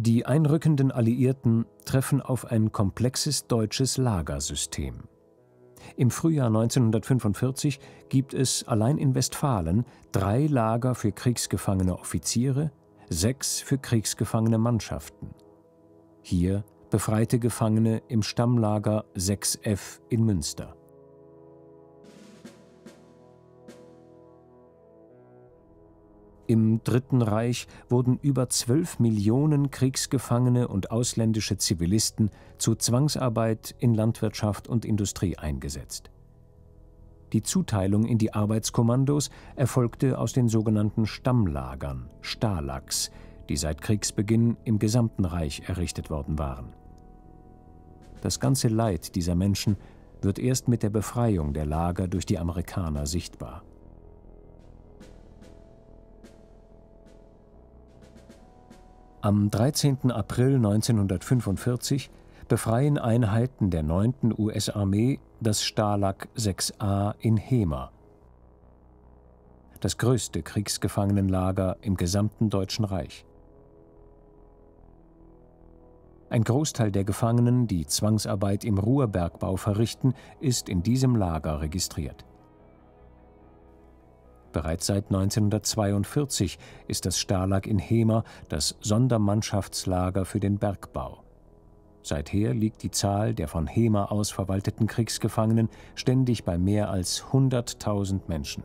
Die einrückenden Alliierten treffen auf ein komplexes deutsches Lagersystem. Im Frühjahr 1945 gibt es allein in Westfalen 3 Lager für kriegsgefangene Offiziere, 6 für kriegsgefangene Mannschaften. Hier befreite Gefangene im Stammlager 6F in Münster. Im Dritten Reich wurden über 12 Millionen Kriegsgefangene und ausländische Zivilisten zu Zwangsarbeit in Landwirtschaft und Industrie eingesetzt. Die Zuteilung in die Arbeitskommandos erfolgte aus den sogenannten Stammlagern, Stalags, die seit Kriegsbeginn im gesamten Reich errichtet worden waren. Das ganze Leid dieser Menschen wird erst mit der Befreiung der Lager durch die Amerikaner sichtbar. Am 13. April 1945 befreien Einheiten der 9. US-Armee das Stalag 6A in Hemer, das größte Kriegsgefangenenlager im gesamten Deutschen Reich. Ein Großteil der Gefangenen, die Zwangsarbeit im Ruhrbergbau verrichten, ist in diesem Lager registriert. Bereits seit 1942 ist das Stalag in Hemer das Sondermannschaftslager für den Bergbau. Seither liegt die Zahl der von Hemer aus verwalteten Kriegsgefangenen ständig bei mehr als 100.000 Menschen.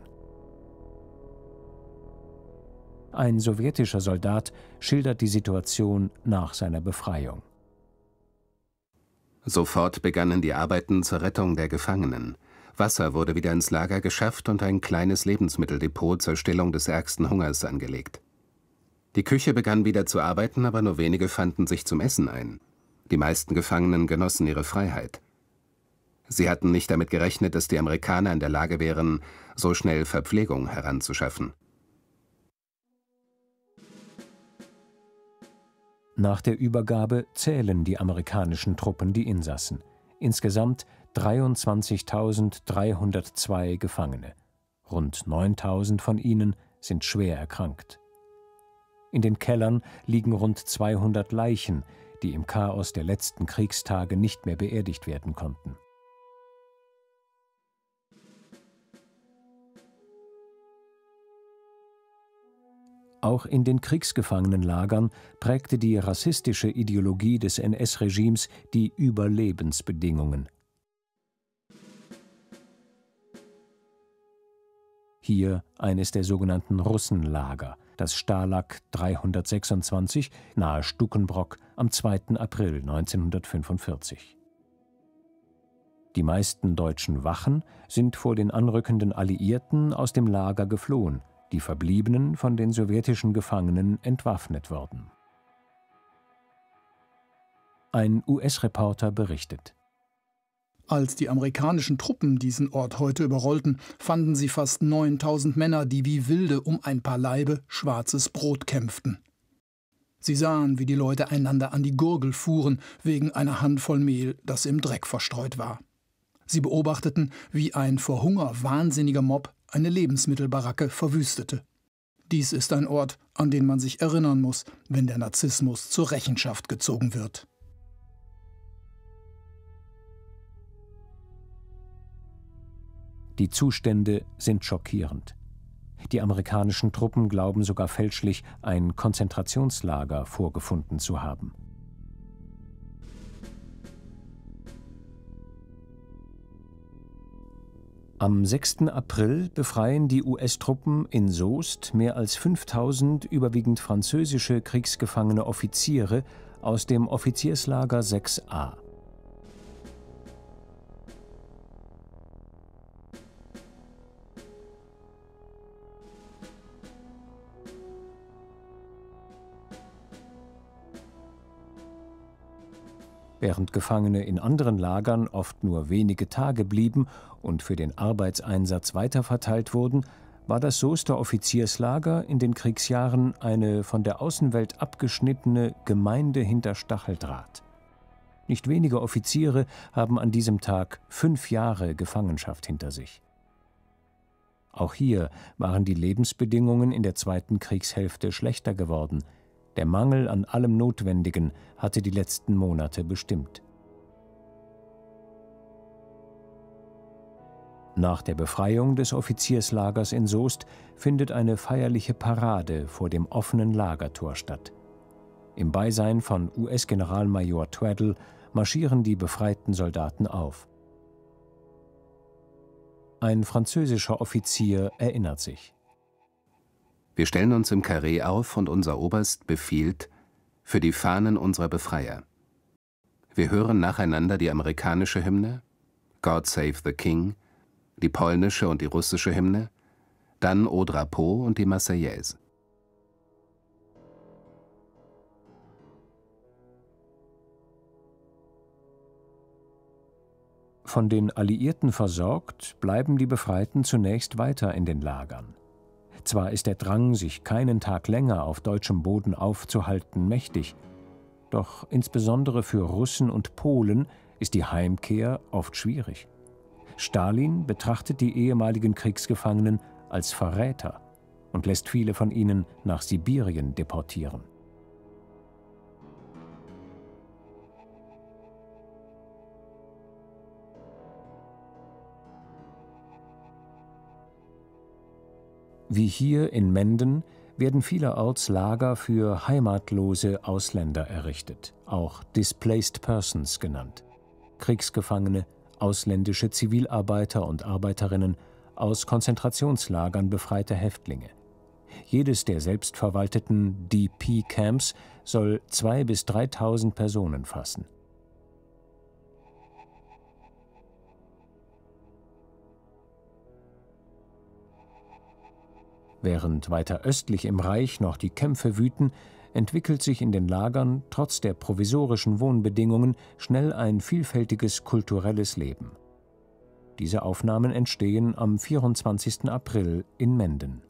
Ein sowjetischer Soldat schildert die Situation nach seiner Befreiung. Sofort begannen die Arbeiten zur Rettung der Gefangenen. Wasser wurde wieder ins Lager geschafft und ein kleines Lebensmitteldepot zur Stillung des ärgsten Hungers angelegt. Die Küche begann wieder zu arbeiten, aber nur wenige fanden sich zum Essen ein. Die meisten Gefangenen genossen ihre Freiheit. Sie hatten nicht damit gerechnet, dass die Amerikaner in der Lage wären, so schnell Verpflegung heranzuschaffen. Nach der Übergabe zählen die amerikanischen Truppen die Insassen. Insgesamt 23.302 Gefangene. Rund 9.000 von ihnen sind schwer erkrankt. In den Kellern liegen rund 200 Leichen, die im Chaos der letzten Kriegstage nicht mehr beerdigt werden konnten. Auch in den Kriegsgefangenenlagern prägte die rassistische Ideologie des NS-Regimes die Überlebensbedingungen. Hier eines der sogenannten Russenlager, das Stalag 326 nahe Stukenbrock am 2. April 1945. Die meisten deutschen Wachen sind vor den anrückenden Alliierten aus dem Lager geflohen, die Verbliebenen von den sowjetischen Gefangenen entwaffnet worden. Ein US-Reporter berichtet: Als die amerikanischen Truppen diesen Ort heute überrollten, fanden sie fast 9.000 Männer, die wie Wilde um ein paar Laibe schwarzes Brot kämpften. Sie sahen, wie die Leute einander an die Gurgel fuhren, wegen einer Handvoll Mehl, das im Dreck verstreut war. Sie beobachteten, wie ein vor Hunger wahnsinniger Mob eine Lebensmittelbaracke verwüstete. Dies ist ein Ort, an den man sich erinnern muss, wenn der Narzissmus zur Rechenschaft gezogen wird. Die Zustände sind schockierend. Die amerikanischen Truppen glauben sogar fälschlich, ein Konzentrationslager vorgefunden zu haben. Am 6. April befreien die US-Truppen in Soest mehr als 5.000 überwiegend französische kriegsgefangene Offiziere aus dem Offizierslager 6a. Während Gefangene in anderen Lagern oft nur wenige Tage blieben und für den Arbeitseinsatz weiterverteilt wurden, war das Soester Offizierslager in den Kriegsjahren eine von der Außenwelt abgeschnittene Gemeinde hinter Stacheldraht. Nicht wenige Offiziere haben an diesem Tag 5 Jahre Gefangenschaft hinter sich. Auch hier waren die Lebensbedingungen in der zweiten Kriegshälfte schlechter geworden. Der Mangel an allem Notwendigen hatte die letzten Monate bestimmt. Nach der Befreiung des Offizierslagers in Soest findet eine feierliche Parade vor dem offenen Lagertor statt. Im Beisein von US-Generalmajor Tweddle marschieren die befreiten Soldaten auf. Ein französischer Offizier erinnert sich: Wir stellen uns im Karree auf und unser Oberst befiehlt: für die Fahnen unserer Befreier. Wir hören nacheinander die amerikanische Hymne, God Save the King, die polnische und die russische Hymne, dann Au Drapeau und die Marseillaise. Von den Alliierten versorgt, bleiben die Befreiten zunächst weiter in den Lagern. Zwar ist der Drang, sich keinen Tag länger auf deutschem Boden aufzuhalten, mächtig, doch insbesondere für Russen und Polen ist die Heimkehr oft schwierig. Stalin betrachtet die ehemaligen Kriegsgefangenen als Verräter und lässt viele von ihnen nach Sibirien deportieren. Wie hier in Menden werden vielerorts Lager für heimatlose Ausländer errichtet, auch Displaced Persons genannt. Kriegsgefangene, ausländische Zivilarbeiter und Arbeiterinnen, aus Konzentrationslagern befreite Häftlinge. Jedes der selbstverwalteten DP-Camps soll 2.000 bis 3.000 Personen fassen. Während weiter östlich im Reich noch die Kämpfe wüten, entwickelt sich in den Lagern trotz der provisorischen Wohnbedingungen schnell ein vielfältiges kulturelles Leben. Diese Aufnahmen entstehen am 24. April in Menden.